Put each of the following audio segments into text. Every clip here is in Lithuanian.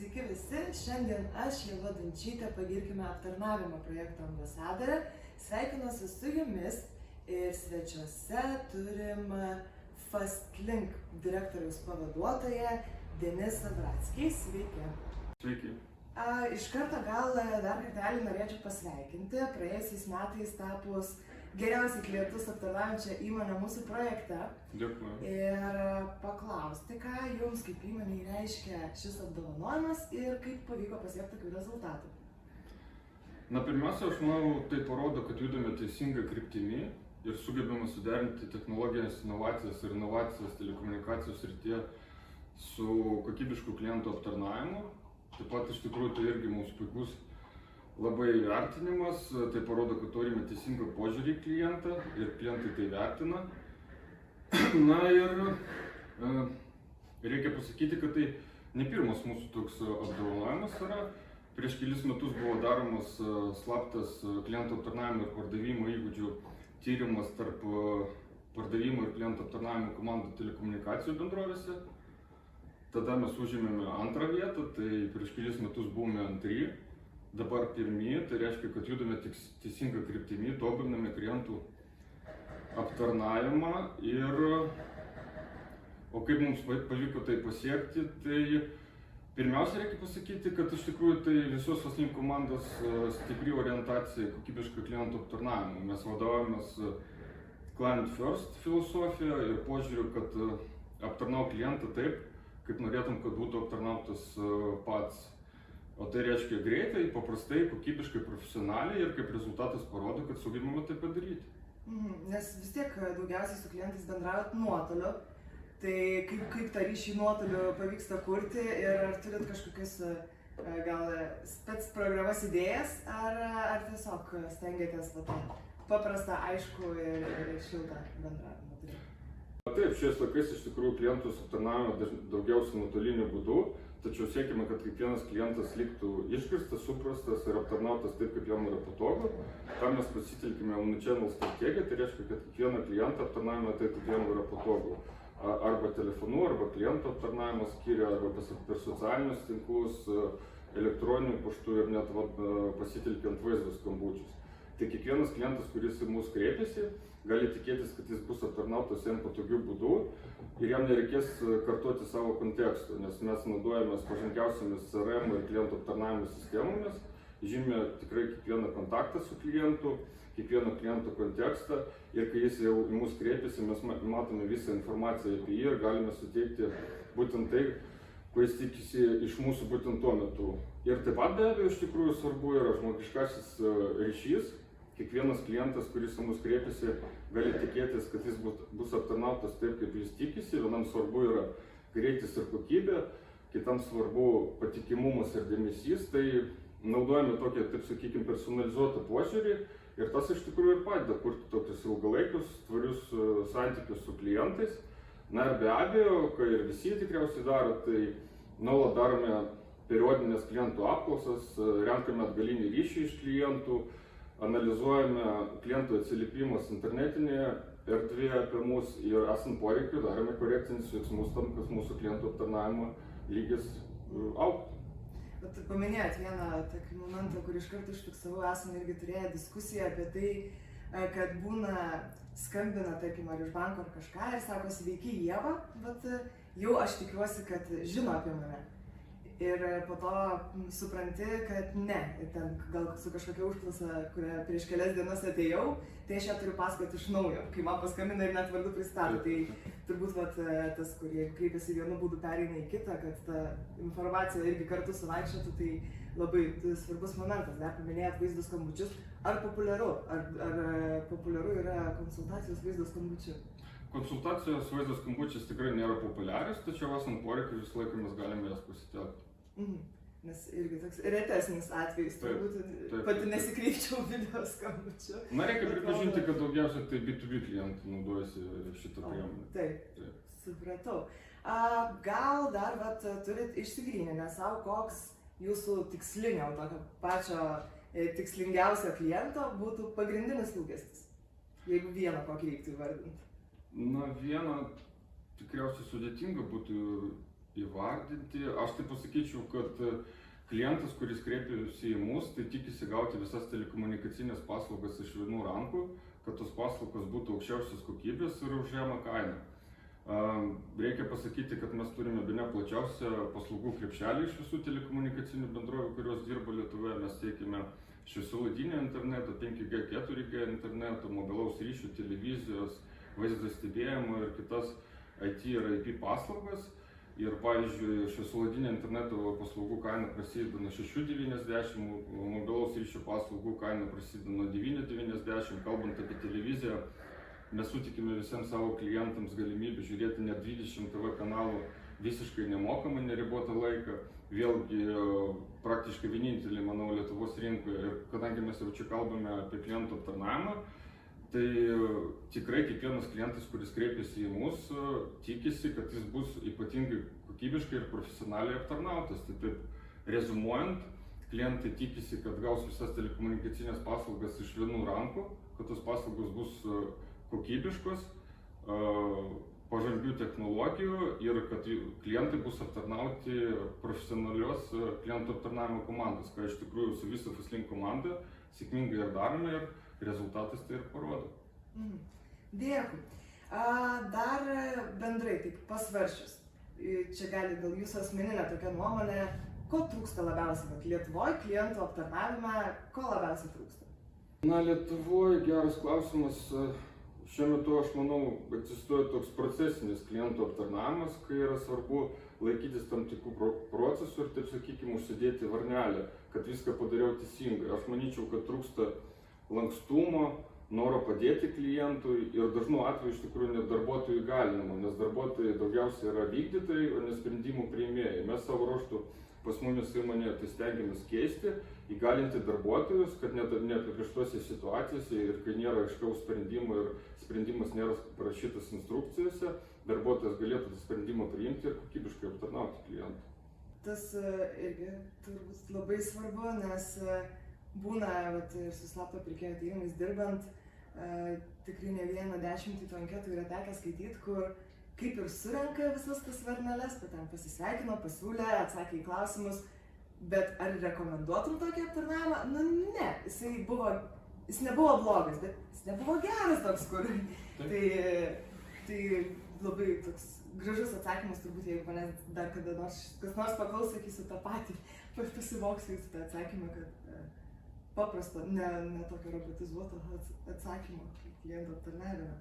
Sveiki visi, šiandien aš, Ieva Dančytė, Pagirkime aptarnavimo projekto ambasadorė, sveikinuosi su jumis ir svečiuose turim FastLink direktoriaus pavaduotoją Denisą Bratskį. Sveiki. Sveiki. Iš karto gal dar kartelį norėčiau pasveikinti, praėjusiais metais tapus geriausiai klientus aptarnaujančią įmonę mūsų projekte. Dėkui. Ir paklausti, ką jums kaip įmonei reiškia šis apdovanojimas ir kaip pavyko pasiekti tokių rezultatų. Na, pirmiausia, aš manau, tai parodo, kad judame teisinga kryptimi ir sugebame suderinti technologijas, inovacijas telekomunikacijos srityje su kokybišku klientų aptarnavimu. Taip pat iš tikrųjų tai irgi mūsų puikus labai vertinimas, tai parodo, kad turime teisingą požiūrį į klientą ir klientai tai vertina. Na ir reikia pasakyti, kad tai ne pirmas mūsų toks apdovanojimas yra. Prieš kelis metus buvo daromas slaptas klientų aptarnavimo ir pardavimo įgūdžių tyrimas tarp pardavimo ir klientų aptarnavimo komandų telekomunikacijų bendrovėse. Tada mes užėmėme antrą vietą, tai prieš kelis metus buvome antri, dabar pirmi, tai reiškia, kad judame teisinga kryptimi, tobuliname klientų aptarnavimą o kaip mums pavyko tai pasiekti, tai pirmiausia reikia pasakyti, kad iš tikrųjų tai visos FastLink komandos stipri orientacija į kokybišką klientų aptarnavimą. Mes vadovaujamės client first filosofija ir požiūriu, kad aptarnau klientą taip, kaip norėtum, kad būtų aptarnautas pats. O tai reiškia greitai, paprastai, kokybiškai, profesionaliai ir kaip rezultatas parodo, kad sugebame tai padaryti. Nes vis tiek daugiausiai su klientais bendraujat nuotoliu, tai kaip tą ryšį nuotoliu pavyksta kurti ir ar turit kažkokias gal spec programas idėjas, ar tiesiog stengiatės paprastą, aišku ir šiltą bendravimą turėti? Taip, šiais laikais iš tikrųjų klientus aptarnaujame daugiausiai nuotoliniu būdu, tačiau siekime, kad kiekvienas klientas liktų išgirstas, suprastas ir aptarnautas taip, kaip jam yra patogu. Tam mes pasitelkime omnichannel strategiją, tai reiškia, kad kiekvieną klientą aptarnaujame taip, kaip jam yra patogu. Arba telefonu, arba klientų aptarnavimo skyriuje, arba per socialinius tinklus, elektroniniu paštu ir net pasitelkiant vaizdo skambučius. Tai kiekvienas klientas, kuris į mus kreipiasi, gali tikėtis, kad jis bus aptarnautas jam patogiu būdu ir jam nereikės kartoti savo konteksto, nes mes naudojamės pažangiausiamis CRM ir klientų aptarnavimo sistemomis, žymė tikrai kiekvieną kontaktą su klientu, kiekvieno kliento kontekstą ir kai jis jau į mus kreipiasi, mes matome visą informaciją apie jį ir galime suteikti būtent tai, ko jis tikisi iš mūsų būtent tuo metu. Ir taip pat be abejo iš tikrųjų svarbu yra žmogiškasis ryšys. Kiekvienas klientas, kuris į mus kreipiasi, gali tikėtis, kad jis bus aptarnautas taip, kaip jis tikisi. Vienam svarbu yra greitis ir kokybė, kitam svarbu patikimumas ir dėmesys. Tai naudojame tokią, taip sakykime, personalizuotą požiūrį ir tas iš tikrųjų ir padeda kurti tokius ilgalaikius, tvarius santykius su klientais. Na ir be abejo, kai ir visi tikriausiai daro, tai nuolat darome periodinės klientų apklausas, renkame atgalinį ryšį iš klientų, analizuojame klientų atsiliepimus internetinėje erdvėje apie mus ir esant poreikiu darome korekcinius veiksmus tam, kad mūsų klientų aptarnavimo lygis augtų. Bet paminėjot vieną tokį momentą, kur iš karto užfiksavau, esame irgi turėję diskusiją apie tai, kad būna skambina, tarkim, ar iš banko ar kažką ir sako, sveiki Ieva, bet jau aš tikiuosi, kad žino apie mane. Ir po to supranti, kad ne, ten gal su kažkokia užklausa, kurią prieš kelias dienas atėjau, tai aš ją turiu pasakoti iš naujo, kai man paskambina ir net vardu pristato. Tai turbūt tas, kurie kreipiasi vienu būdu, pereina į kitą, kad ta informacija irgi kartu suvaikščiotų, tai labai svarbus momentas. Dar paminėjot vaizdo skambučius. Ar populiaru yra konsultacijos vaizdo skambučiu? Konsultacijos vaizdo skambučiais tikrai nėra populiarios, tačiau esant poreikiu visą laiką mes galime jas pasitelkti. Nes irgi toks retesnis atvejis, turbūt pati nesikreipčiau video skambučiu. Na, reikia pripažinti, kad daugiausiai tai B2B klientų naudojasi šitą priemonę. Taip, supratau. Gal dar turit išsigryninę savo, koks jūsų tikslinio, tokio pačio tikslingiausio kliento būtų pagrindinis lūkestis, jeigu vieną kokį reiktų įvardinti? Na, vieną tikriausiai sudėtinga būtų įvardinti. Aš tai pasakyčiau, kad klientas, kuris kreipiasi į mus, tai tikisi gauti visas telekomunikacinės paslaugas iš vienų rankų, kad tos paslaugos būtų aukščiausios kokybės ir už žemą kainą. Reikia pasakyti, kad mes turime bene plačiausią paslaugų krepšelį iš visų telekomunikacinių bendrovių, kurios dirba Lietuvoje. Mes teikime šviesolaidinio interneto, 5G, 4G interneto, mobilaus ryšių, televizijos, vaizdo stebėjimo ir kitas IT ir IP paslaugas. Ir pavyzdžiui, šviesolaidinio interneto paslaugų kaina prasideda nuo 6,90, mobilaus ryšių paslaugų kaina prasideda nuo 9,90. Kalbant apie televiziją, mes sutikime visiems savo klientams galimybę žiūrėti net 20 TV kanalų visiškai nemokamai, neribotą laiką. Vėlgi praktiškai vienintelį, manau, Lietuvos rinkoje. Ir kadangi mes jau čia kalbame apie klientų aptarnavimą, tai tikrai kiekvienas klientas, kuris kreipiasi į mus, tikisi, kad jis bus ypatingai kokybiškai ir profesionaliai aptarnautas. Tai taip, rezumuojant, klientai tikisi, kad gaus visas telekomunikacinės paslaugas iš vienų rankų, kad tos paslaugos bus kokybiškos, pažangių technologijų ir kad klientai bus aptarnauti profesionalios klientų aptarnavimo komandos, ką iš tikrųjų su visa Faslink komanda sėkmingai ir darome ir rezultatas tai ir parodo. Dėkui. Dar bendrai, taip pasvaršius, čia gali gal jūsų asmeninė tokia nuomonė, ko trūksta labiausiai Lietuvoje klientų aptarnavime, ko labiausiai trūksta? Na, Lietuvoje geras klausimas. Šiuo metu, aš manau, egzistuoja toks procesinis klientų aptarnavimas, kai yra svarbu laikytis tam tikrų procesų ir, taip sakykime, užsidėti varnelę, kad viską padariau teisingai. Aš manyčiau, kad trūksta lankstumo, noro padėti klientui ir dažnu atveju iš tikrųjų net darbuotojų įgalinimo, nes darbuotojai daugiausiai yra vykdytojai, o ne sprendimų priėmėjai. Mes savo ruožtu pas mumis įmonėje tai stengiamės keisti, įgalinti darbuotojus, kad net neapibrėžtose situacijose ir kai nėra aiškaus sprendimo ir sprendimas nėra parašytas instrukcijose, darbuotojas galėtų tą sprendimą priimti ir kokybiškai aptarnauti klientą. Tas irgi turbūt labai svarbu, nes būna ir su slapto pirkėjo tyrimais dirbant, tikrai ne vieną 10 tų anketų yra tekę skaityti, kur kaip ir surenka visas tas varneles, bet ten pasisveikino, pasiūlė, atsakė į klausimus, bet ar rekomenduotum tokį aptarnavimą? Nu ne, jis nebuvo blogas, bet jis nebuvo geras toks, kur. Tai labai toks gražus atsakymas, turbūt, jeigu manęs dar kada nors kas nors paklaus, sakysiu tą patį, pasivoksiu jūsų tą atsakymą, kad paprasto, ne tokio robotizuoto atsakymo klientų aptarnavime.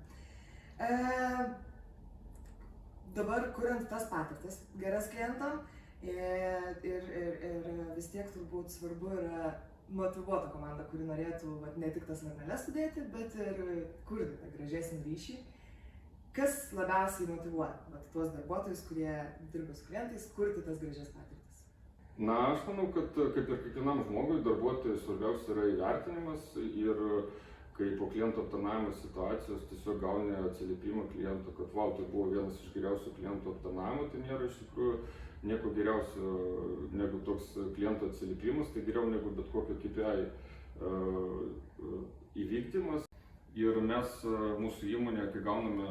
Dabar kuriant tas patirtis geras klientam ir vis tiek turbūt svarbu yra motyvuota komanda, kuri norėtų ne tik tas varneles sudėti, bet ir kurti tą gražesnį ryšį. Kas labiausiai motyvuoja tuos darbuotojus, kurie dirba su klientais, kurti tas gražias patirtis? Na, aš manau, kad kaip ir kiekvienam žmogui, darbuotojui svarbiausia yra įvertinimas ir kai po klientų aptarnavimo situacijos tiesiog gauni atsiliepimą klientų, kad wow, tai buvo vienas iš geriausių klientų aptarnavimo, tai nėra iš tikrųjų nieko geriausio negu toks klientų atsiliepimas, tai geriau negu bet kokio KPI įvykdymas. Ir mes mūsų įmonėje, kai gauname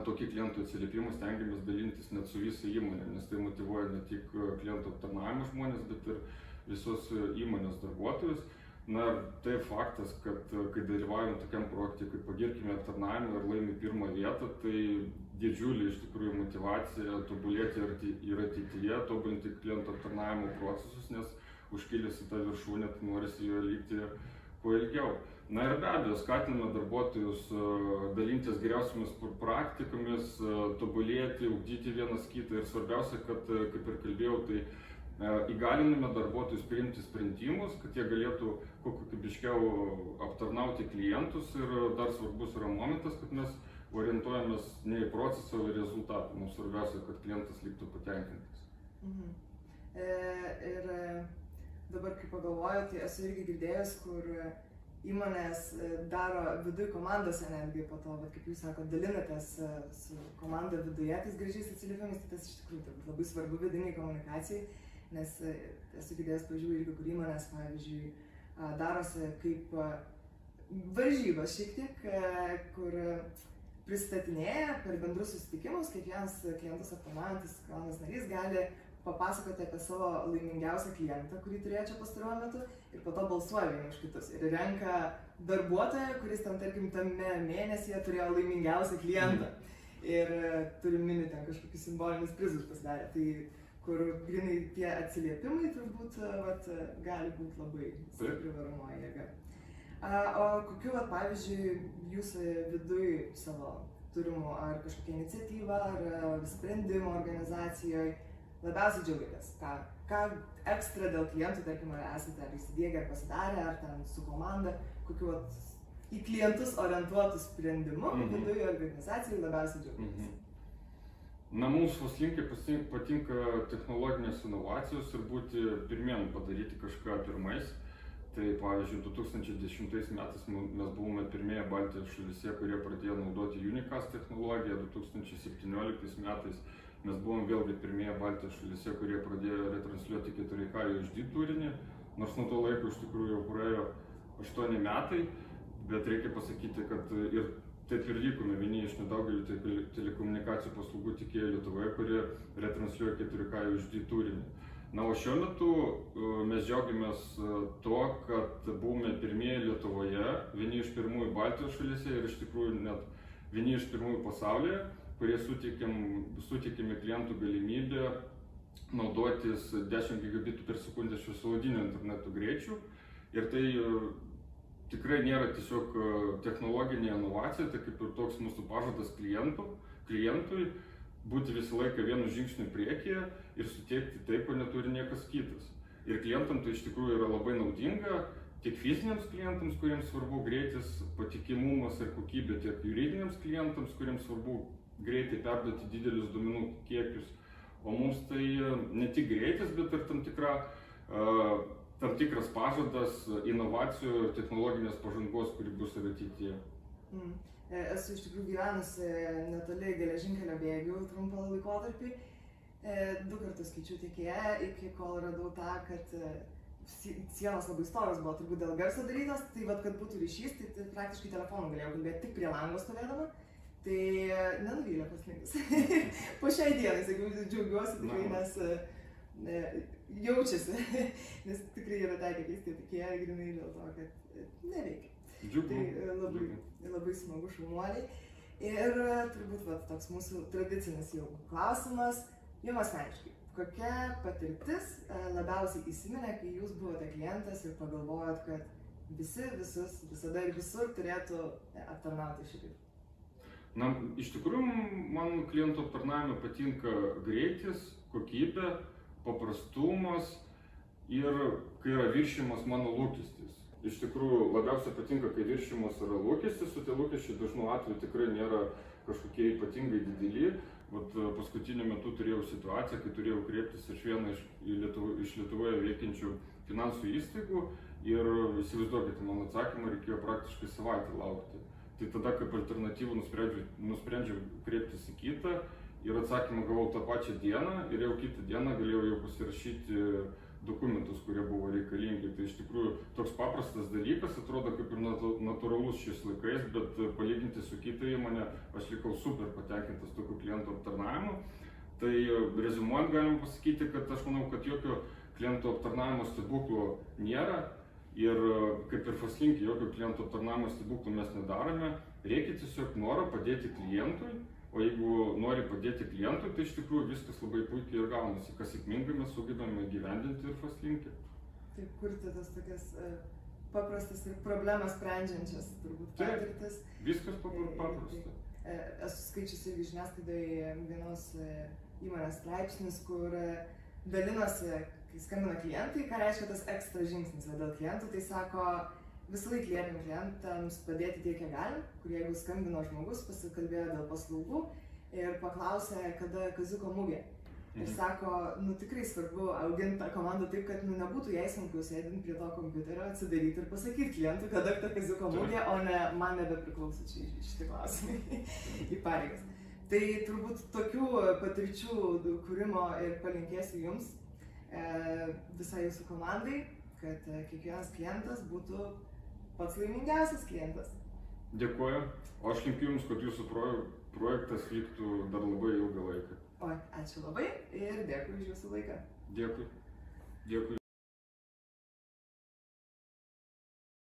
tokį klientų atsiliepimą, stengiamės dalintis net su visą įmonę, nes tai motyvuoja ne tik klientų aptarnavimo žmonės, bet ir visos įmonės darbuotojus. Na ir tai faktas, kad kai dalyvaujam tokiam projekte, kaip Pagirkime aptarnavimą ir laimi pirmą vietą, tai didžiulė iš tikrųjų motyvacija tobulėti ir ateityje, tobulinti klientų aptarnavimo procesus, nes užkilęs į tą viršūnę, tai norisi joje likti kuo ilgiau. Na ir be abejo, skatiname darbuotojus dalintis geriausiamis praktikomis, tobulėti, ugdyti vienas kitą ir svarbiausia, kad, kaip ir kalbėjau, tai įgaliname darbuotojus priimti sprendimus, kad jie galėtų kuo kokybiškiau aptarnauti klientus ir dar svarbus yra momentas, kad mes orientuojamės ne į procesą, o į rezultatą. Mums svarbiausia, kad klientas liktų patenkintas. Ir dabar, kai pagalvoju, tai esu irgi girdėjęs, kur įmonės daro viduj komandose netgi po to, kaip jūs sakot, dalinatės su komanda viduje tais gražiais atsiliepimais, tai tas iš tikrųjų labai svarbu vidiniai komunikacijai, nes esu girdėjęs pavyzdžių irgi, kur įmonės, pavyzdžiui, darosi kaip varžybos šiek tiek, kur pristatinėja per bendrus susitikimus, kiekvienas klientus aptarnaujantis komandos narys gali papasakoti apie savo laimingiausią klientą, kurį turėjo čia pastaruoju metu, ir po to balsuoja vieni už kitus. Ir renka darbuotoją, kuris ten, tarkim, tame mėnesyje turėjo laimingiausią klientą. Ir turi mini ten kažkokius simbolinius prizus pasidarę. Tai kur grinai tie atsiliepimai turbūt gali būti labai stipri varomoji jėga. O kokiu, pavyzdžiui, jūsų viduj savo turimų ar kažkokia iniciatyva, ar sprendimo organizacijoje labiausiai džiaugiatės? Ką ekstra dėl klientų, tarkim, ar esate ar įsidiegę, ar pasidarę, ar ten su komanda, kokiu į klientus orientuotų sprendimų viduje organizacijai labiausiai džiaugiatės? Na, mums Fastlinkai patinka technologinės inovacijos ir būti pirmiem padaryti kažką pirmais. Tai pavyzdžiui, 2010 metais mes buvome pirmieji Baltijos šalyse, kurie pradėjo naudoti Unicast technologiją. 2017 metais mes buvom vėlgi pirmieji Baltijos šalyse, kurie pradėjo retransliuoti 4K UHD turinį. Nors nuo to laiko iš tikrųjų jau praėjo 8 metai, bet reikia pasakyti, kad ir taip ir likome vieni iš nedaugelio telekomunikacijų paslaugų tiekėjų Lietuvoje, kurie retransliuoja 4K UHD turinį. Na, o šiuo metu mes džiaugiamės to, kad buvome pirmieji Lietuvoje, vieni iš pirmųjų Baltijos šalyse ir iš tikrųjų net vieni iš pirmųjų pasaulyje, kurie suteikėme klientų galimybę naudotis 10 gigabitų per sekundę šviesolodinio interneto greičiu. Ir tai tikrai nėra tiesiog technologinė inovacija, tai kaip ir toks mūsų pažadas klientui būti visą laiką vienu žingsniu priekyje ir suteikti tai, ko neturi niekas kitas. Ir klientam tai iš tikrųjų yra labai naudinga, tiek fiziniams klientams, kuriems svarbu greitis, patikimumas ir kokybė, tiek juridiniams klientams, kuriems svarbu greitai perduoti didelius duomenų kiekius. O mums tai ne tik greitis, bet ir tam tikras pažadas inovacijų ir technologinės pažangos, kuri bus ir ateityje. Esu iš tikrųjų gyvenusi netoli geležinkelio bėgių trumpą laikotarpį. 2 kartus keičiau tiekėją, iki kol radau tą, kad sienos labai storos buvo, turbūt dėl garso darytos, tai kad būtų ryšys, tai praktiškai telefonu galėjau kalbėti tik prie lango stovėdama. Tai nenuvylė Fastlinkas. Po šiai dienai, sakiau, džiaugiuosi tikrai, nes jaučiasi, nes tikrai yra tekę keisti tiekėją grinai dėl to, kad neveikia. Tai labai smagu, šaunuoliai. Ir turbūt toks mūsų tradicinis jau klausimas, jums asmeniškai, kokia patirtis labiausiai įsiminė, kai jūs buvote klientas ir pagalvojot, kad visus, visada ir visur turėtų aptarnauti šitaip? Na, iš tikrųjų, man klientų aptarnavime patinka greitis, kokybė, paprastumas ir kai yra viršijimas mano lūkestis. Iš tikrųjų, labiausiai patinka, kai viršijimas yra lūkestis, o tie lūkesčiai dažnu atveju tikrai nėra kažkokie ypatingai dideli. Paskutiniu metu turėjau situaciją, kai turėjau kreiptis iš vieną iš Lietuvoje veikiančių finansų įstaigų ir įsivaizduokite, mano atsakymą reikėjo praktiškai savaitę laukti. Tai tada kaip alternatyvą nusprendžiau kreiptis į kitą ir atsakymą gavau tą pačią dieną ir jau kitą dieną galėjau jau pasirašyti dokumentus, kurie buvo reikalingi. Tai iš tikrųjų toks paprastas dalykas, atrodo kaip ir natūralus šiais laikais, bet palyginti su kita įmonė, aš likau super patenkintas tokiu klientų aptarnavimu. Tai reziumuojant galim pasakyti, kad aš manau, kad jokio klientų aptarnavimo stebuklo nėra ir kaip ir Fastlinkai, jokio klientų aptarnavimo stebuklų mes nedarome. Reikia tiesiog noro padėti klientui. O jeigu nori padėti klientui, tai iš tikrųjų viskas labai puikiai ir gaunasi, kas sėkmingai mes sugebame gyvendinti ir Fastlinkai. Taip, kurti tas tokias paprastas ir problemas sprendžiančias turbūt patirtis. Viskas paprasta. Esu skaičiusi irgi žiniasklaidoje vienos įmonės straipsnis, kur dalinosi, kai skambina klientai, ką reiškia tas ekstra žingsnis. Dėl klientų tai sako, visą laiką liepiam klientams padėti tiek, kiek galim, kur jeigu skambino žmogus, pasikalbėjo dėl paslaugų ir paklausė, kada kaziuko mugė. Ir sako, tikrai svarbu auginti tą komandą taip, kad nebūtų jai sunku sėdint prie to kompiuterio, atsidaryti ir pasakyti klientui, kada ta kaziuko mugė, o ne man nebepriklauso čia šitie klausimai į pareigas. Tai turbūt tokių patirčių kūrimo ir palinkėsiu jums, visai jūsų komandai, kad kiekvienas klientas būtų pats laimingiausias klientas. Dėkuoju. O aš linkiu Jums, kad Jūsų projektas vyktų dar labai ilgą laiką. O, ačiū labai ir dėkui už Jūsų laiką. Dėkui. Dėkui.